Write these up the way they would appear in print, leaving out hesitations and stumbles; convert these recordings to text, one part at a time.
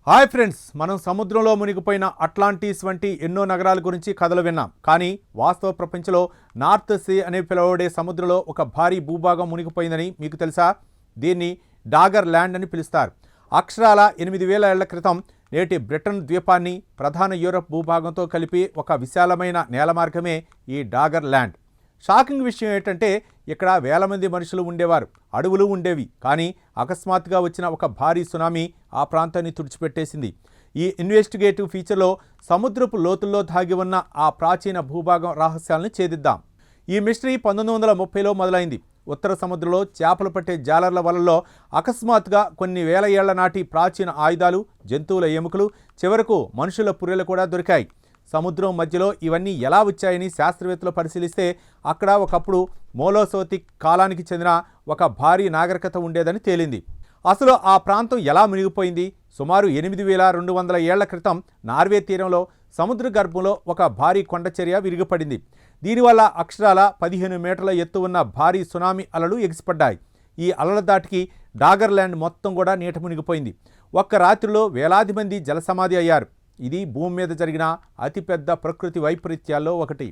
Hi friends, మనం సముద్రంలో మునిగిపోయిన అట్లాంటిస్ వంటి ఎన్నో నగరాల గురించి కథలు విన్నాం. కానీ వాస్తవ ప్రపంచంలో నార్త్ సీ అని పిలువబడే సముద్రంలో ఒక భారీ భూభాగం మునిగిపోయిందని మీకు తెలుసా? దీన్ని డాగర్ ల్యాండ్ అని పిలుస్తారు. అక్షరాల 8000 ఏళ్ల క్రితం నేటి బ్రిటన్ ద్వీపాన్ని ప్రధాన యూరప్ భూభాగంతో కలిపి ఒక విశాలమైన నేల మార్గమే ఈ డాగర్ ల్యాండ్. షాకింగ్ విషయం ఏంటంటే ఇక్కడ వేల మంది మనుషులు ఉండేవారు, అడవులు ఉండేవి. కానీ అకస్మాత్తుగా వచ్చిన ఒక భారీ సునామీ ఆ ప్రాంతాన్ని తుడిచిపెట్టేసింది. ఈ ఇన్వెస్టిగేటివ్ ఫీచర్లో సముద్రపు లోతుల్లో దాగి ఉన్న ఆ ప్రాచీన భూభాగం రహస్యాలను ఛేదిద్దాం. ఈ మిస్టరీ 1930లో మొదలైంది. ఉత్తర సముద్రంలో చేపలు పట్టే జాలర్ల వలలో అకస్మాత్తుగా కొన్ని వేల ఏళ్ల నాటి ప్రాచీన ఆయుధాలు, జంతువుల ఎముకలు, చివరకు మనుషుల పుర్రెలు కూడా దొరికాయి. సముద్రం మధ్యలో ఇవన్నీ ఎలా వచ్చాయని శాస్త్రవేత్తలు పరిశీలిస్తే అక్కడ ఒకప్పుడు మోలోసోతిక్ కాలానికి చెందిన ఒక భారీ నాగరికత ఉండేదని తేలింది. అసలు ఆ ప్రాంతం ఎలా మునిగిపోయింది? సుమారు 8200 ఏళ్ల క్రితం నార్వే తీరంలో సముద్ర గర్భంలో ఒక భారీ కొండచర్య విరిగిపడింది. దీనివల్ల అక్షరాల 15 మీటర్ల ఎత్తు ఉన్న భారీ సునామీ అలలు ఎగిసిపడ్డాయి. ఈ అలల దాటికి డాగర్ ల్యాండ్ మొత్తం కూడా నీట మునిగిపోయింది. ఒక్క రాత్రిలో వేలాది మంది జలసమాధి అయ్యారు. ఇది భూమి మీద జరిగిన అతిపెద్ద ప్రకృతి వైపరీత్యాల్లో ఒకటి.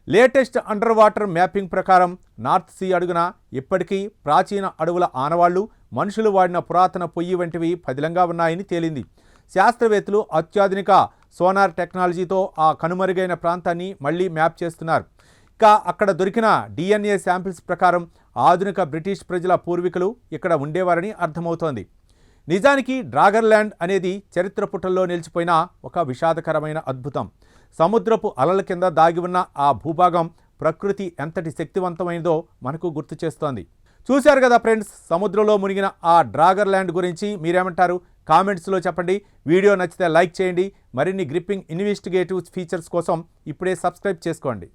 లేటెస్ట్ అండర్ వాటర్ మ్యాపింగ్ ప్రకారం నార్త్ సీ అడుగున ఇప్పటికీ ప్రాచీన అడవుల ఆనవాళ్లు, మనుషులు వాడిన పురాతన పొయ్యి వంటివి పదిలంగా ఉన్నాయని తేలింది. శాస్త్రవేత్తలు అత్యాధునిక సోనార్ టెక్నాలజీతో ఆ కనుమరుగైన ప్రాంతాన్ని మళ్లీ మ్యాప్ చేస్తున్నారు. ఇక అక్కడ దొరికిన DNA శాంపిల్స్ ప్రకారం ఆధునిక బ్రిటిష్ ప్రజల పూర్వీకులు ఇక్కడ ఉండేవారని అర్థమవుతోంది. నిజానికి డాగర్ ల్యాండ్ అనేది చరిత్ర పుటల్లో నిలిచిపోయిన ఒక విషాదకరమైన అద్భుతం. సముద్రపు అలల కింద దాగి ఉన్న ఆ భూభాగం ప్రకృతి ఎంతటి శక్తివంతమైనదో మనకు గుర్తు చేస్తోంది. చూశారు కదా ఫ్రెండ్స్, సముద్రంలో మునిగిన ఆ డాగర్ ల్యాండ్ గురించి మీరేమంటారు? కామెంట్స్లో చెప్పండి. వీడియో నచ్చితే లైక్ చేయండి. మరిన్ని గ్రిప్పింగ్ ఇన్వెస్టిగేటివ్ ఫీచర్స్ కోసం ఇప్పుడే సబ్స్క్రైబ్ చేసుకోండి.